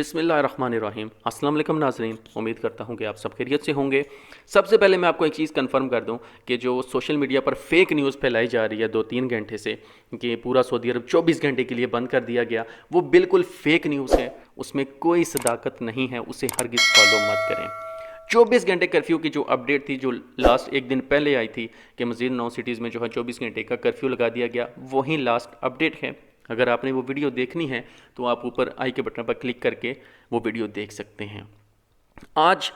बिस्मिल्लाहिर्रहमानिर्रहीम। अस्सलाम वालेकुम नाज़रीन, उम्मीद करता हूँ कि आप सब खैरियत से होंगे। सबसे पहले मैं आपको एक चीज़ कंफर्म कर दूँ कि जो सोशल मीडिया पर फेक न्यूज़ फैलाई जा रही है 2-3 घंटे से कि पूरा सऊदी अरब 24 घंटे के लिए बंद कर दिया गया, वो बिल्कुल फेक न्यूज़ है। उसमें कोई सदाकत नहीं है, उसे हरगिज़ फॉलो मत करें। 24 घंटे कर्फ्यू की जो अपडेट थी, जो लास्ट एक दिन पहले आई थी कि मज़ीद 9 सिटीज़ में जो है 24 घंटे का कर्फ्यू लगा दिया गया, वही लास्ट अपडेट है। अगर आपने वो वीडियो देखनी है तो आप ऊपर आई के बटन पर क्लिक करके वो वीडियो देख सकते हैं। आज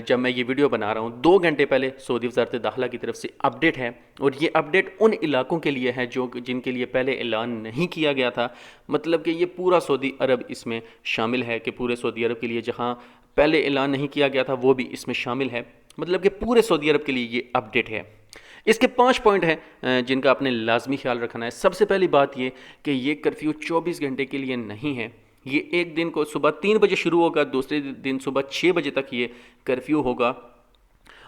जब मैं ये वीडियो बना रहा हूँ 2 घंटे पहले सऊदी वज़ारत दाखिला की तरफ से अपडेट है, और ये अपडेट उन इलाकों के लिए है जो जिनके लिए पहले ऐलान नहीं किया गया था। मतलब कि ये पूरा सऊदी अरब इसमें शामिल है, कि पूरे सऊदी अरब के लिए जहाँ पहले ऐलान नहीं किया गया था वो भी इसमें शामिल है। मतलब कि पूरे सऊदी अरब के लिए ये अपडेट है। इसके 5 पॉइंट हैं जिनका आपने लाजमी ख्याल रखना है। सबसे पहली बात ये कि ये कर्फ्यू 24 घंटे के लिए नहीं है। ये एक दिन को सुबह 3 बजे शुरू होगा, दूसरे दिन सुबह 6 बजे तक ये कर्फ्यू होगा।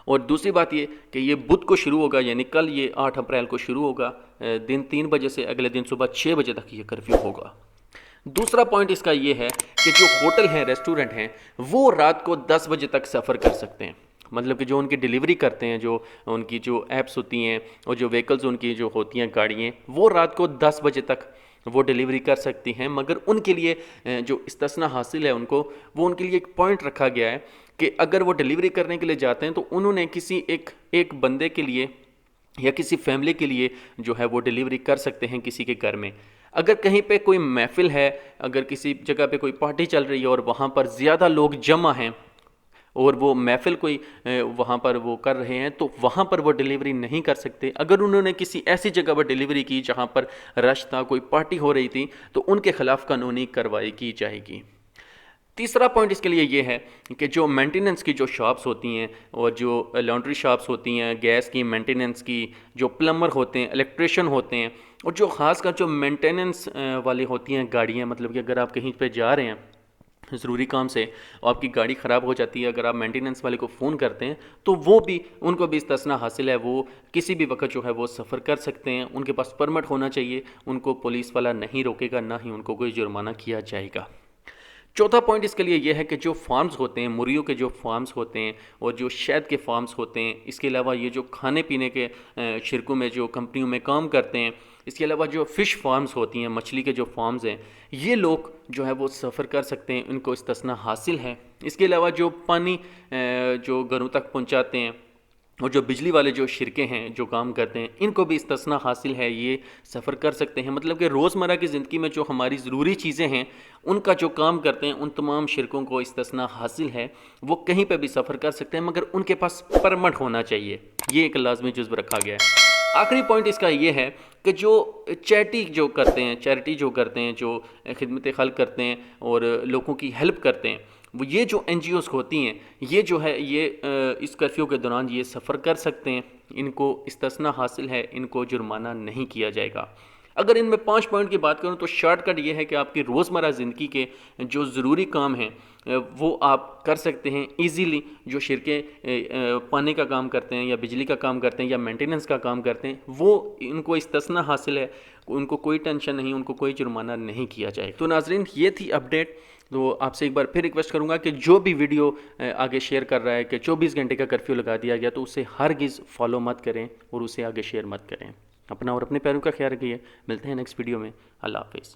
और दूसरी बात ये कि ये बुध को शुरू होगा, यानी कल ये 8 अप्रैल को शुरू होगा। दिन 3 बजे से अगले दिन सुबह 6 बजे तक ये कर्फ्यू होगा। दूसरा पॉइंट इसका ये है कि जो होटल हैं, रेस्टोरेंट हैं, वो रात को 10 बजे तक सफ़र कर सकते हैं। मतलब कि जो उनकी डिलीवरी करते हैं, जो उनकी जो ऐप्स होती हैं और जो व्हीकल्स उनकी जो होती हैं गाड़ियाँ, वो रात को 10 बजे तक वो डिलीवरी कर सकती हैं। मगर उनके लिए जो इस्तिस्ना हासिल है उनको, वो उनके लिए एक पॉइंट रखा गया है कि अगर वो डिलीवरी करने के लिए जाते हैं तो उन्होंने किसी एक बंदे के लिए या किसी फैमिली के लिए जो है वो डिलीवरी कर सकते हैं किसी के घर में। अगर कहीं पे कोई महफिल है, अगर किसी जगह पे कोई पार्टी चल रही है और वहाँ पर ज़्यादा लोग जमा हैं और वो महफिल कोई वहाँ पर वो कर रहे हैं, तो वहाँ पर वो डिलीवरी नहीं कर सकते। अगर उन्होंने किसी ऐसी जगह पर डिलीवरी की जहाँ पर रश था, कोई पार्टी हो रही थी, तो उनके खिलाफ कानूनी कार्रवाई की जाएगी। तीसरा पॉइंट इसके लिए ये है कि जो मेंटेनेंस की जो शॉप्स होती हैं और जो लॉन्ड्री शॉप्स होती हैं, गैस की मेंटेनेंस की, जो प्लम्बर होते हैं, इलेक्ट्रिशियन होते हैं, और जो ख़ासकर जो मेंटेनेंस वाली होती हैं गाड़ियाँ, मतलब कि अगर आप कहीं पे जा रहे हैं ज़रूरी काम से और आपकी गाड़ी ख़राब हो जाती है, अगर आप मेंटेनेंस वाले को फ़ोन करते हैं तो वो भी, उनको भी इस्तिस्ना हासिल है। वो किसी भी वक्त जो है वो सफ़र कर सकते हैं। उनके पास परमिट होना चाहिए, उनको पुलिस वाला नहीं रोकेगा, ना ही उनको कोई जुर्माना किया जाएगा। चौथा पॉइंट इसके लिए यह है कि जो फार्म्स होते हैं, मुर्गियों के जो फार्म्स होते हैं और जो शहद के फार्म्स होते हैं, इसके अलावा ये जो खाने पीने के शिरकों में जो कंपनियों में काम करते हैं, इसके अलावा जो फ़िश फार्म्स होती हैं, मछली के जो फार्म्स हैं, ये लोग जो है वो सफ़र कर सकते हैं, इनको इस्तिस्ना हासिल है। इसके अलावा जो पानी जो घरों तक पहुँचाते हैं और जो बिजली वाले जो शिरके हैं जो काम करते हैं, इनको भी इस्तिस्ना हासिल है, ये सफ़र कर सकते हैं। मतलब कि रोज़मर्रा की ज़िंदगी में जो हमारी ज़रूरी चीज़ें हैं, उनका जो काम करते हैं, उन तमाम शिरकों को इस्तिस्ना हासिल है। वो कहीं पे भी सफ़र कर सकते हैं, मगर उनके पास परमिट होना चाहिए। ये एक लाजमी जुज़्व रखा गया है। आखिरी पॉइंट इसका ये है कि जो चैरिटी जो करते हैं, जो खिदमत खल्क करते हैं और लोगों की हेल्प करते हैं, वो ये जो NGOs होती हैं, ये जो है ये इस कर्फ्यू के दौरान ये सफ़र कर सकते हैं। इनको इस्तिस्ना हासिल है, इनको जुर्माना नहीं किया जाएगा। अगर इनमें 5 पॉइंट की बात करूं तो शॉर्टकट ये है कि आपकी रोज़मर्रा ज़िंदगी के जो ज़रूरी काम हैं वो आप कर सकते हैं ईज़िली। जो शिरके पानी का काम करते हैं या बिजली का काम करते हैं या मेंटेनेंस का काम करते हैं, वो इनको इस्तिस्ना हासिल है, उनको कोई टेंशन नहीं, उनको कोई जुर्माना नहीं किया जाएगा। तो नाज़रीन, ये थी अपडेट। तो आपसे एक बार फिर रिक्वेस्ट करूंगा कि जो भी वीडियो आगे शेयर कर रहा है कि 24 घंटे का कर्फ्यू लगा दिया गया, तो उसे हरगिज़ फॉलो मत करें और उसे आगे शेयर मत करें। अपना और अपने पैरों का ख्याल रखिए। मिलते हैं नेक्स्ट वीडियो में। अल्लाह हाफिज़।